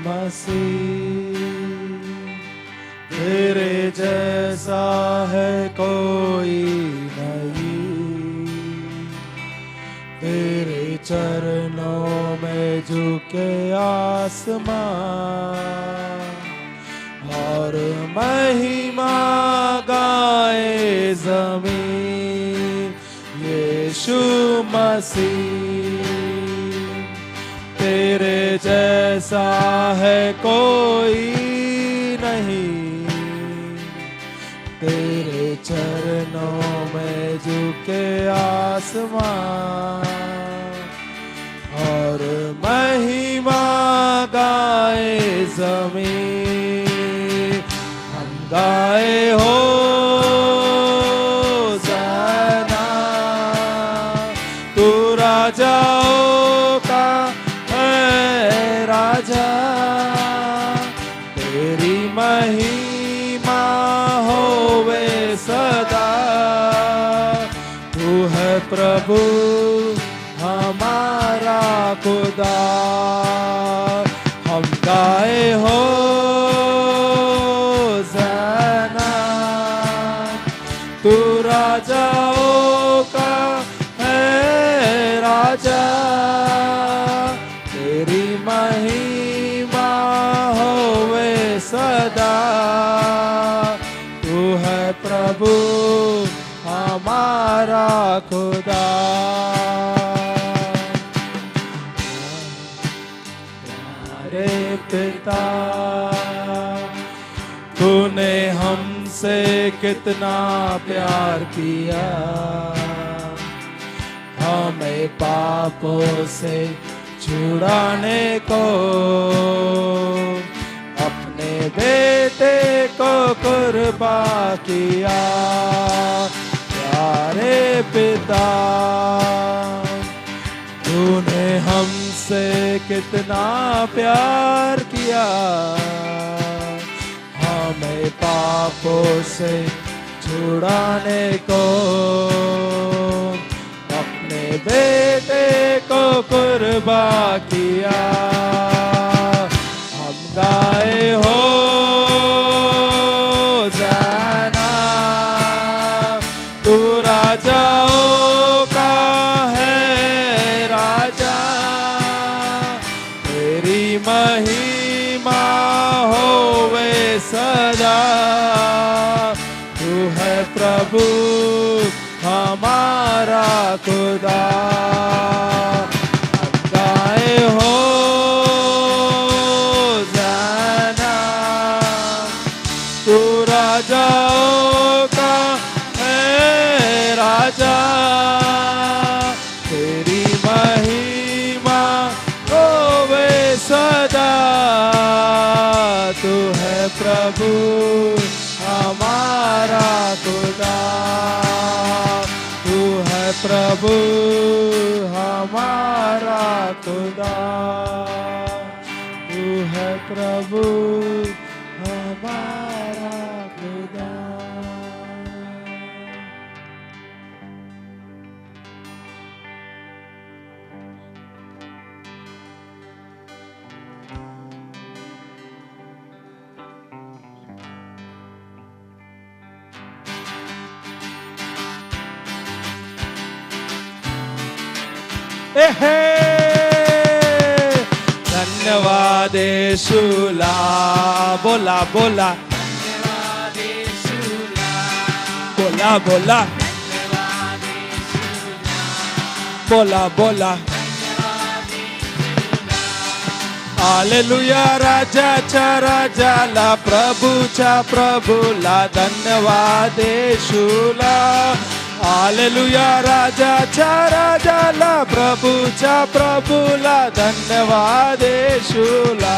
मसीह तेरे जैसा है कोई नहीं, तेरे चरणों में झुके आसमान और महिमा गाए ज़मीन। यीशु मसीह तेरे जैसा है कोई नहीं, तेरे चरणों में झुके आसमान और महिमा गाए ज़मीन। हम गाए हो ज़ना, तू राजाओं का है राजा, तेरी महिमा होवे सदा। तू है प्रभु हमारा खुदा। हम गाए हो ज़ना, तू राजाओं का है राजा, तेरी महिमा होवे सदा। तू है प्रभु हमारा खुदा। प्यारे पिता, तूने हमसे कितना प्यार किया, हमें पापों से छुड़ाने को अपने बेटे को कुर्बान किया। प्यारे पिता, तूने हमसे कितना प्यार किया, हमें पापों से छुड़ाने को अपने बेटे को कुर्बान किया। हम गाए हो ज़ना, तू राजाओं का है राजा, तेरी महिमा होवे सदा। तू है प्रभु हमारा खुदा। हम गाए हो ज़ना, तू राजाओं का है राजा, तेरी महिमा होवे सदा। तू है प्रभु हमारा खुदा। तू है प्रभु हमारा खुदा। तू है प्रभु हमारा खुदा। धन्यवाद यीशुला, बोला बोला धन्यवाद यीशुला, बोला बोला धन्यवाद यीशुला, बोला बोला धन्यवाद यीशुला। हालेलुया राजाच्या राजाला, प्रभूच्या प्रभूला धन्यवाद यीशुला। हालेलुया राजाच्या राजाला, प्रभूच्या प्रभूला धन्यवाद यीशुला।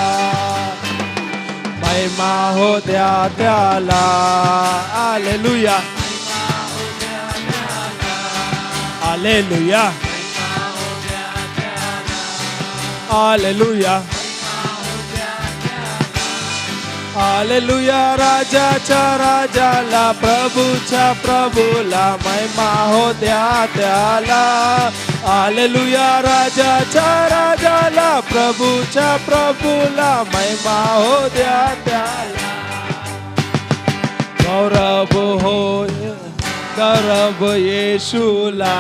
महिमा हो द्या त्याला, हालेलुया हालेलुया हालेलुया हालेलुया राजाच्या राजाला, प्रभूच्या प्रभूला महिमा हो द्या त्याला। हालेलुया राजाच्या राजाला प्रभूच्या प्रभूला महिमा हो द्या त्याला गौरव हो गौरव येशूला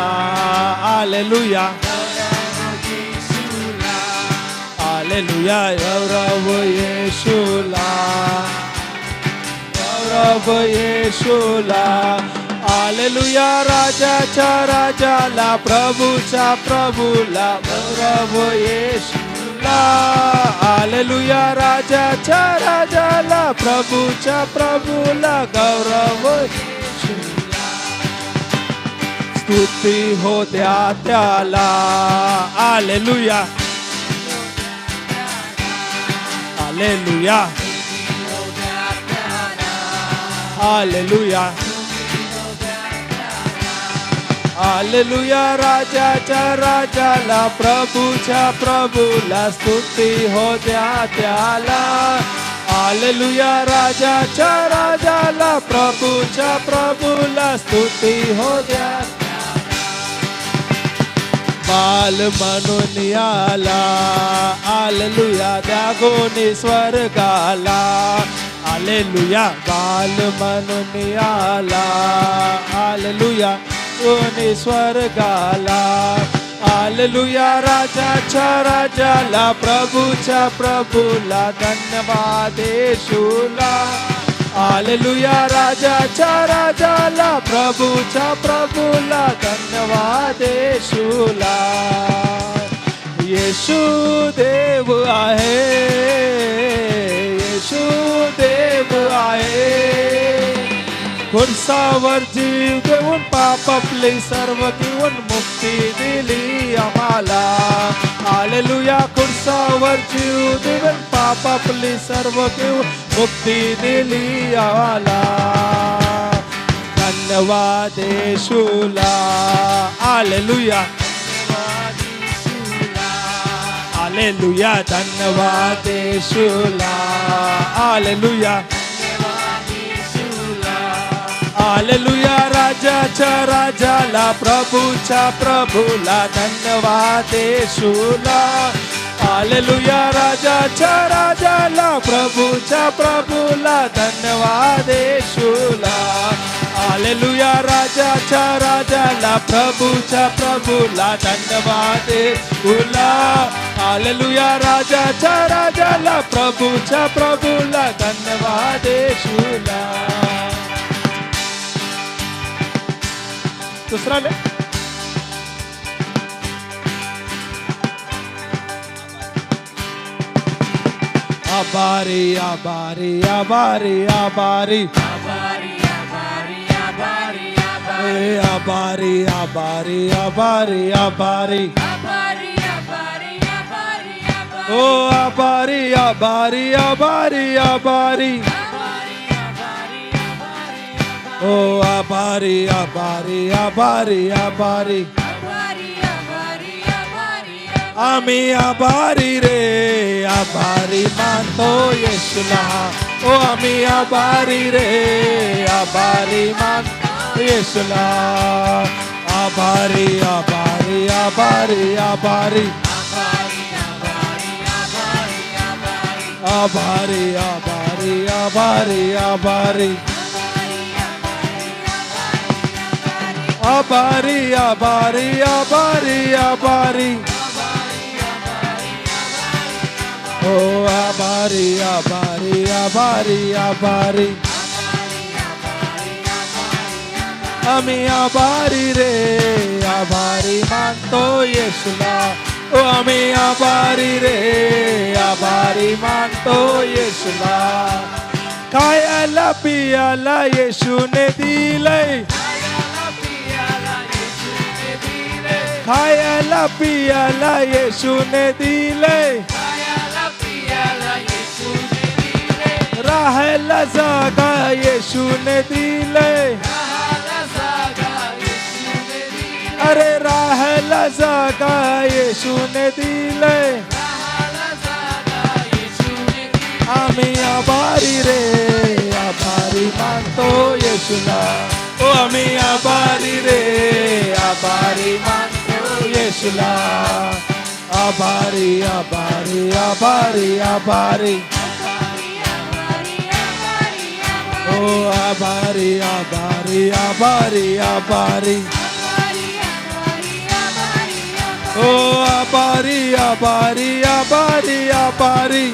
हालेलुया हालेलुया गौरव येशूला गौरव येशूला हालेलुया राजाच्या राजाला प्रभूच्या प्रभूला गौरव येशूला हालेलुया राजाच्या राजाला प्रभूच्या प्रभूला गौरव येशूला स्तुती हो द्या त्याला हालेलुया हालेलुया हालेलुया हालेलुया राजाच्या राजाला प्रभूच्या प्रभूला स्तुती हो द्या त्याला हालेलुया राजाच्या राजाला प्रभूच्या प्रभूला स्तुती हो द्या बाल म्हणून याला हालेलुया द्या गोनी स्वर्गाला हालेलुया बाल म्हणून याला हालेलुया गोनी स्वर्गाला हालेलुया राजाच्या राजाला प्रभूच्या प्रभूला धन्यवाद येशूला हालेलुया राजाच्या राजाला प्रभूच्या प्रभूला धन्यवाद येशूला येशू देव आहे येशू देव आहे खुर्सावर जीव देऊन पाप आपले सर्व घेऊन मुक्ती दिली आम्हाला हालेलुया खुर्सावर जीव देऊन पाप आपले सर्व घेऊन मुक्ती दिली आम्हाला धन्यवाद येशूला हालेलुया हालेलुया धन्यवाद येशूला हालेलुया हालेलुया राजाच्या राजाला प्रभूच्या प्रभूला धन्यवाद येशूला हालेलुया राजाच्या राजाला प्रभूच्या प्रभूला धन्यवाद येशूला हालेलुया राजाच्या राजाला प्रभूच्या प्रभूला धन्यवाद येशूला हालेलुया राजाच्या राजाला प्रभूच्या प्रभूला धन्यवाद येशूला दुसरा ले आभारी आभारी आभारी आभारी आभारी आभारी आभारी आभारी ओ आभारी आभारी आभारी आभारी ओ आभारी आभारी आभारी आभारी आम्ही आभारी रे आभारी मानतो येशूला ओ आम्ही आभारी रे आभारी मानतो येशूला आभारी आभारी आभारी आभारी आभारी आभारी आभारी आभारी आभारी आभारी आभारी आभारी ओ आभारी आभारी आभारी आभारी आम्ही आभारी रे आभारी मानतो येशूला ओ आम्ही आभारी रे आभारी मानतो येशूला खायला पियाला येशूने दिलंय खायला पियाला येशूने दिलंय राहायला जागा येशूने दिलंय अरे राहायला जागा येशूने दिलंय आम्ही आभारी रे आभारी मानतो येशूला ओ आम्ही आभारी रे आभारी मानतो येशूला यीशुला आभारी आभारी आभारी आभारी ओ आभारी आभारी आभारी आभारी ओ आभारी आभारी आभारी आभारी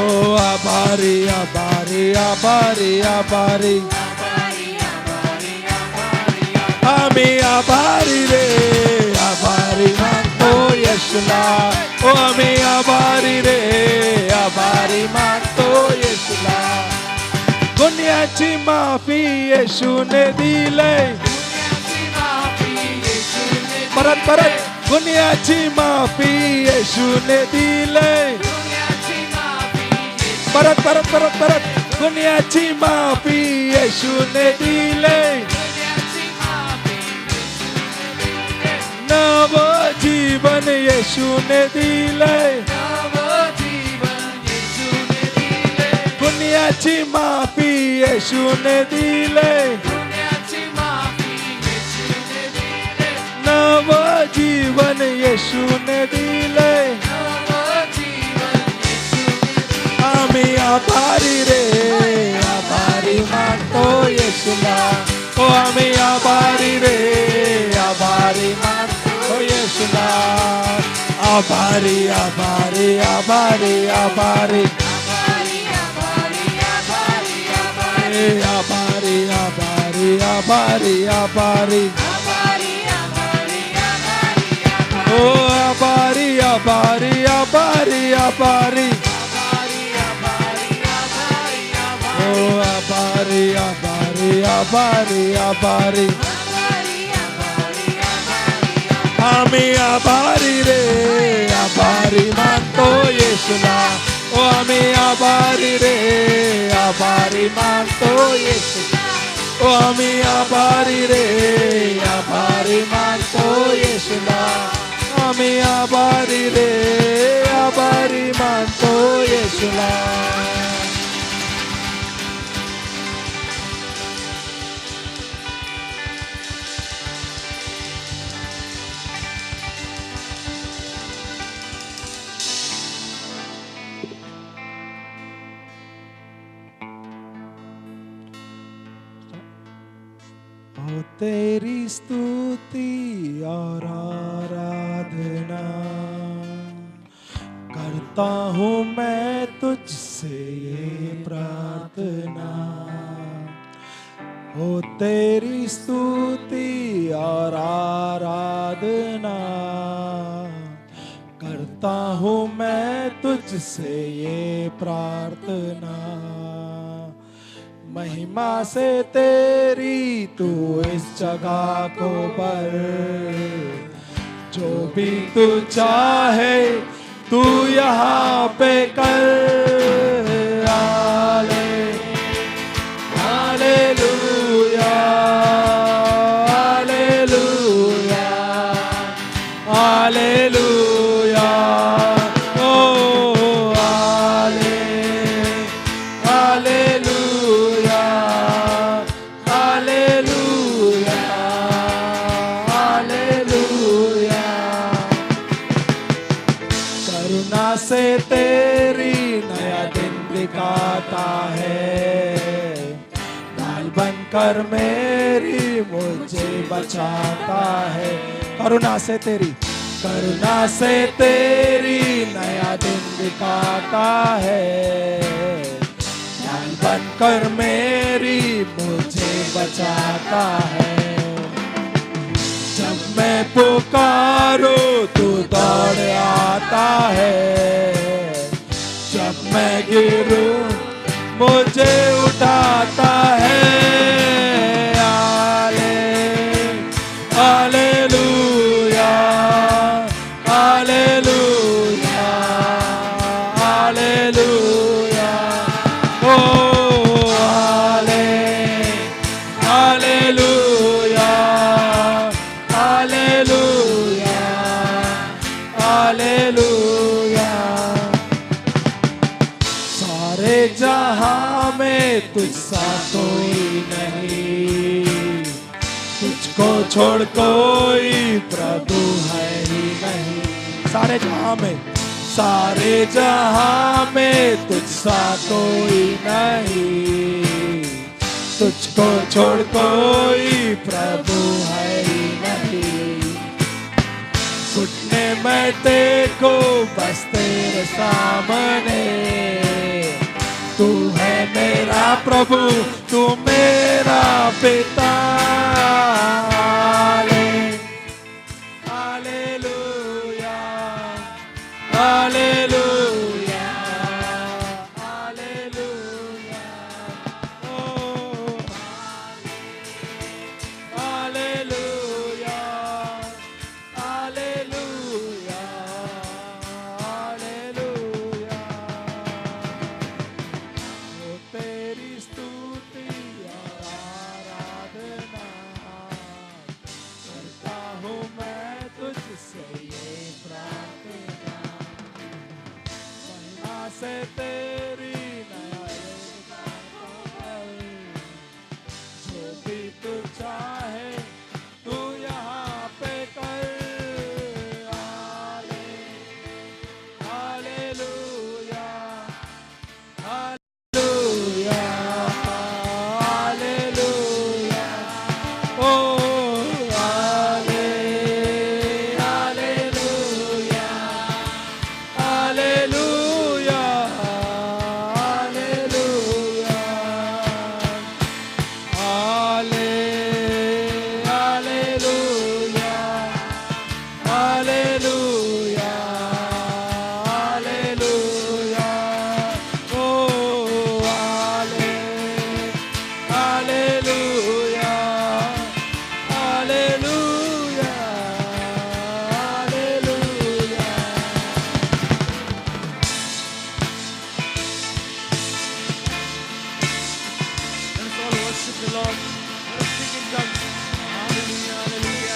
ओ आभारी आभारी आभारी आभारी आम्ही आभारी रे आभारी मानतो येशूला ओ आम्ही आभारी रे आभारी मानतो येशूला गुन्ह्याची माफी येशूने दिले परत परत गुन्ह्याची माफी येशूने दिले परत परत परत परत गुन्ह्याची माफी येशूने दिले नव जीवन येशूने दिले गुन्ह्याची माफी येशूने दिले नव जीवन येशूने दिले आम्ही आभारी रे आभारी मानतो येशूला ओ आम्ही आभारी रे आभारी मानतो येशूला आभारी आभारी आभारी आभारी आभारी आभारी आभारी आभारी ओ आभारी आभारी आभारी आभारी ओ आभारी आभारी आभारी आभारी आम्ही आभारी रे आभारी मानतो येशूला ओ आम्ही आभारी रे आभारी मानतो येशूला ओ आम्ही आभारी रे आभारी मानतो येशूला आम्ही आभारी रे आभारी मानतो येशूला तेरी स्तुति और आराधना करता हूँ मैं तुझसे ये प्रार्थना हो तेरी स्तुति और आराधना करता हूँ मैं तुझसे ये प्रार्थना महिमा से तेरी तू इस जगह को भर जो भी तू चाहे तू यहाँ पे कर हालेलुया हालेलुया हालेलुया से तेरी नया दिन दिखाता है ढाल बनकर मेरी मुझे बचाता है करुणा से तेरी नया दिन दिखाता है ढाल बनकर मेरी मुझे बचाता है जब मैं पुकारूं तू दौड़ आता है जब मैं गिरूं मुझे उठाता है hallelujah hallelujah hallelujah oh hallelujah hallelujah hallelujah सारे जहां में तुझसा कोई नहीं तुझको छोड़ कोई प्रभु है ही नहीं। सारे जहां में तुझसा कोई नहीं, तुझको छोड़ कोई प्रभु है ही नहीं। घुटने मैं देखो बस तेरे सामने, तू है मेरा प्रभु, तू मेरा पिता। Hallelujah, hallelujah, hallelujah, oh hallelujah, hallelujah, hallelujah. ओ तेरी स्तुति आराधना करता हूँ मैं तुझसे ये प्रार्थना, महिमा से तेरी जो भी तू चाहे तू यहाँ पे कर। Hallelujah, hallelujah, hallelujah, oh hallelujah, hallelujah, hallelujah, hallelujah, oh hallelujah, hallelujah, hallelujah. Let us all worship the Lord. Let us speak in tongues. Hallelujah, hallelujah,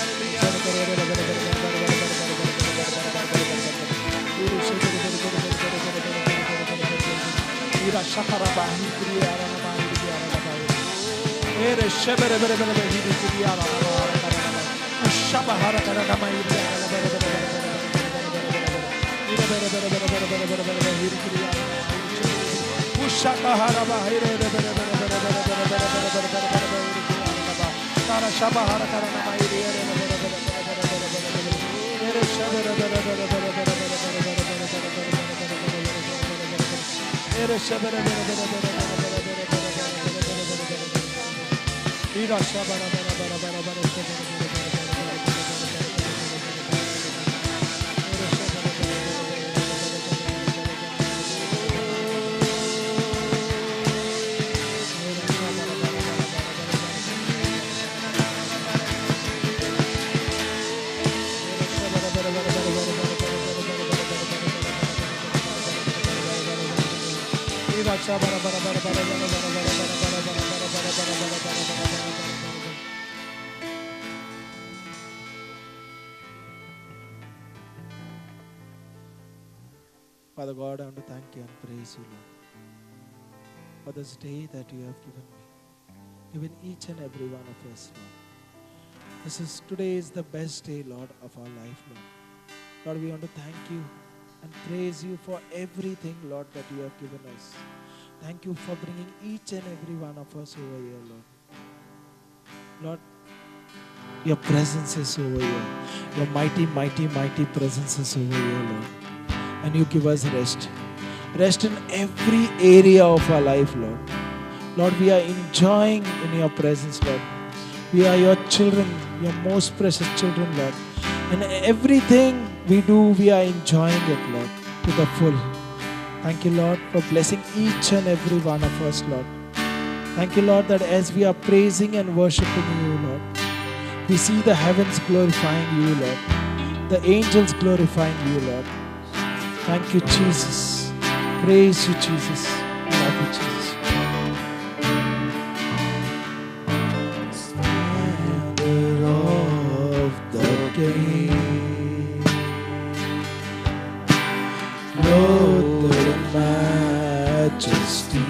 Father God, I want to thank you and praise you, Lord, for this day that you have given each and every one of us, Lord. Today is the best day, Lord, of our life, Lord. Lord, we want to thank you and praise you for everything, Lord, that you have given us. Thank you for bringing each and every one of us over here, Lord. Lord, your presence is over here. Your mighty, mighty, mighty presence is over here, Lord. And you give us rest. Rest in every area of our life, Lord. Lord, we are enjoying in your presence, Lord. We are your children, your most precious children, Lord. And everything we do, we are enjoying it, Lord, to the full. Thank you, Lord, for blessing each and every one of us, Lord. Thank you, Lord, that as we are praising and worshiping you, Lord, we see the heavens glorifying you, Lord. The angels glorifying you, Lord. Thank you, Jesus. Praise you, Jesus. Love you, Jesus. Standard of the gate, clothed in majesty,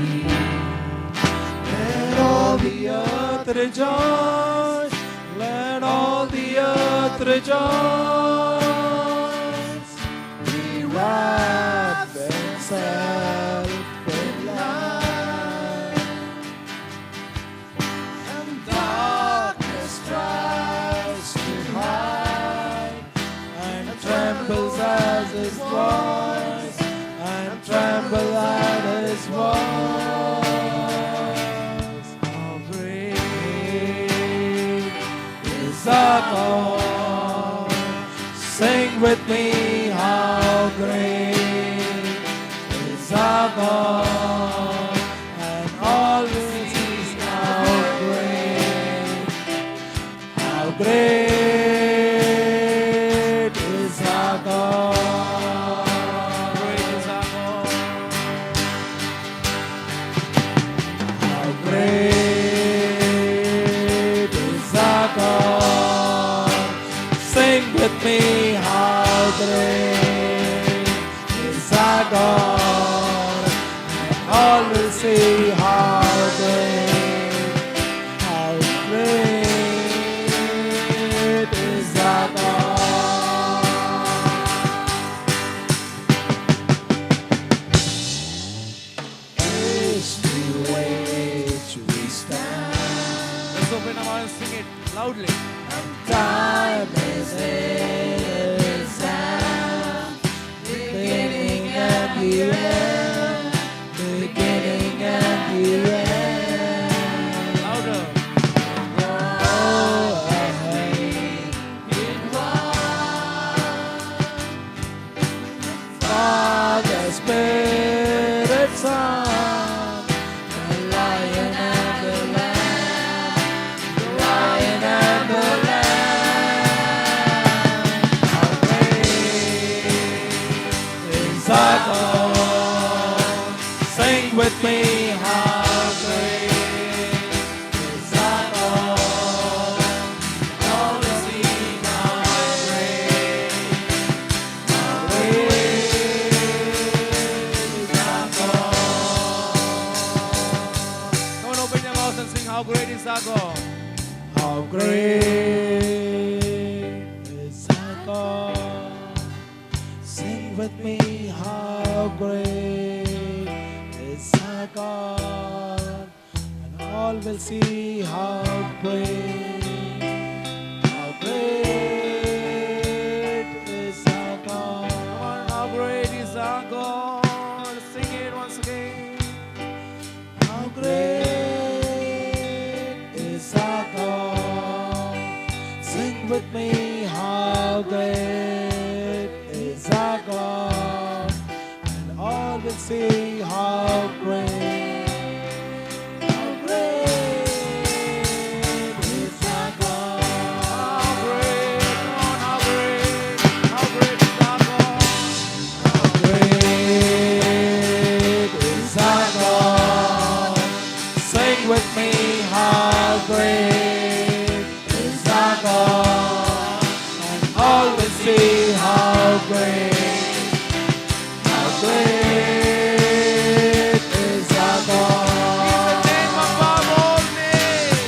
let all the earth rejoice. Let all all the earth rejoice. He wrapped himself in light, and darkness tries to hide, and trembles at his voice, and trembles at his voice. How great is our God? Sing with me, how great is our God, and all sees how great is our God. Great is our God. How great is our God. Sing with me, how great is our God, and all will see how great is our God. Face to which we stand. Let's open our mouth and sing it loudly. Time is in His hand, beginning and the end, beginning and the end. Louder. Go ahead in one. Father, Spirit, Son, the Lion and the Lamb, the Lion and the Lamb. How great is our God? Sing with me, how great is our God? All will see how great is our God. Come on, open your mouth and sing how great is our God. How great is our God? Sing with me, how great is our God, and all will see how great is our God. Come on, how great is our God. Sing it once again. How great is our God? Sing with me, how great is our God, and all will see how great is our God. How great, come on, how great is our God. How great is our God? Sing with me, how great is our God, and all will see how great is our He's the name above all names.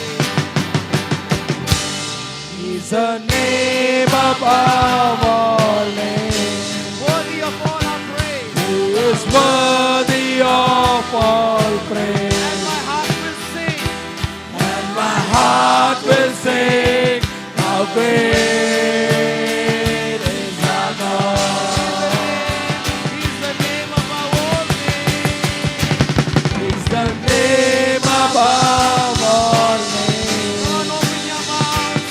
He's a name above all names. Worthy of all our praise. He is worthy of all praise. And my heart will sing. And my heart will sing, how great is our God. He's the name above all names. He's the name above all Come names. on, open your mouth.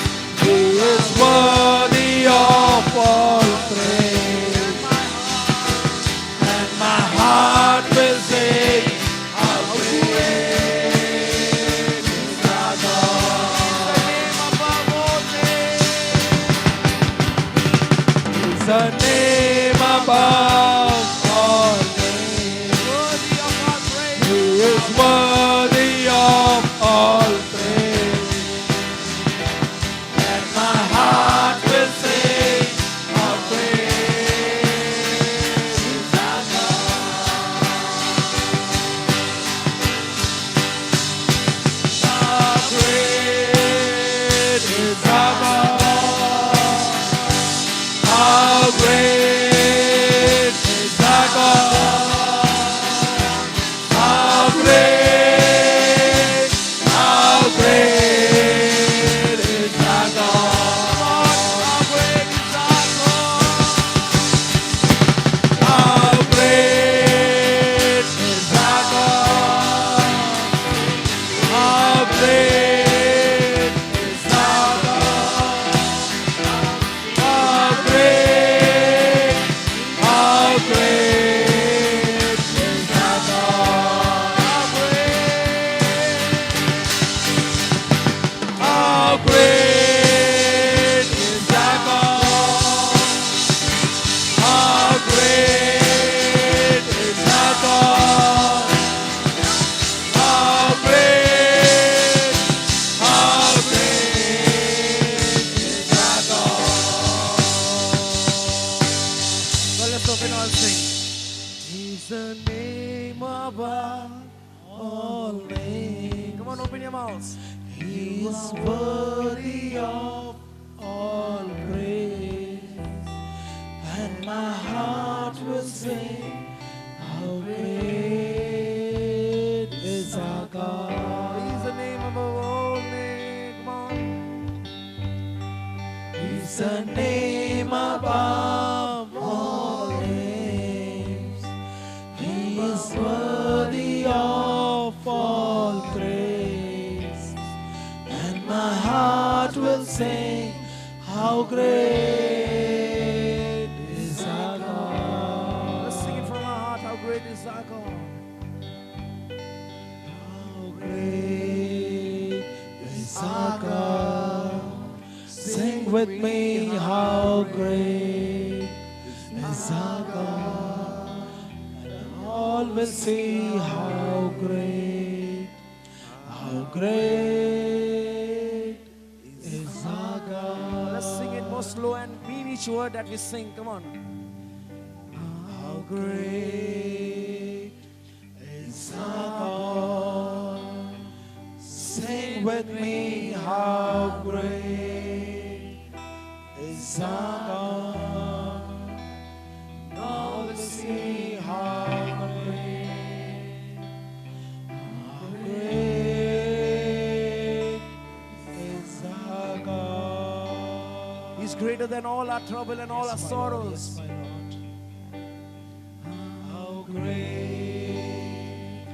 He is worthy of all praise. And my heart And my heart will sing, how great is our God. the name above all names. He's the name above all names. Worthy of our praise. He is worthy of all praise. And my heart will sing, how great is our God. How great is our God. mouths. He is worthy of all praise, and my heart will sing, how great is our God. He's the name above all names. Come on. He's the name above all names. He is worthy of all praise, and my heart will sing, how great is our God. Let's sing it from our heart. How great is our God. How great is our God. Sing with me, how great is our God. And all will see how great is our God. Let's sing it more slow and mean each word that we sing. Come on. How great is our God. Sing with me, how great is our God. All will see how great is our God. He's greater than all our trouble and all our sorrows. Yes, my Lord. How great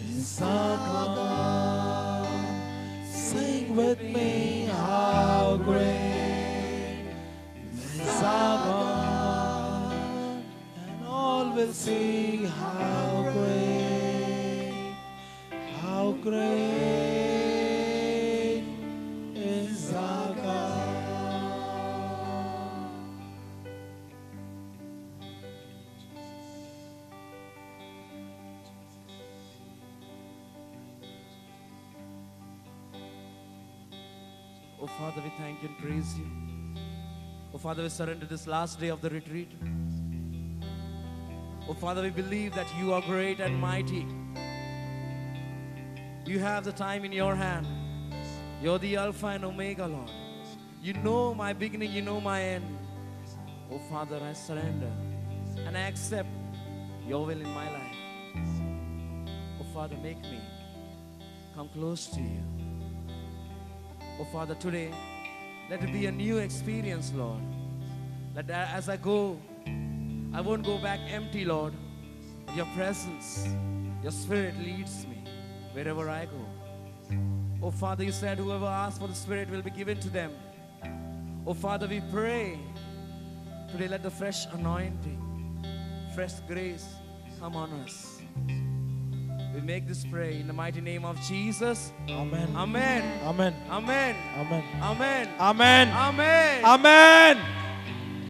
is our God. Sing with me, how great is our God. And all will see how great is our God. Oh Father, we thank you and praise you. Oh Father, we surrender this last day of the retreat. Oh Father, we believe that you are great and mighty. You have the time in your hand. You're the Alpha and Omega, Lord. You know my beginning, you know my end. Oh Father, I surrender and I accept your will in my life. Oh Father, make me come close to you. Oh Father, today, let it be a new experience, Lord. That as I go, I won't go back empty, Lord. Your presence, your Spirit leads me wherever I go. Oh Father, you said whoever asks for the Spirit will be given to them. Oh Father, we pray today, let the fresh anointing, fresh grace come on us. We make this prayer in the mighty name of Jesus. Amen. Amen. Amen. Amen. Amen. Amen. Amen. Amen. Amen.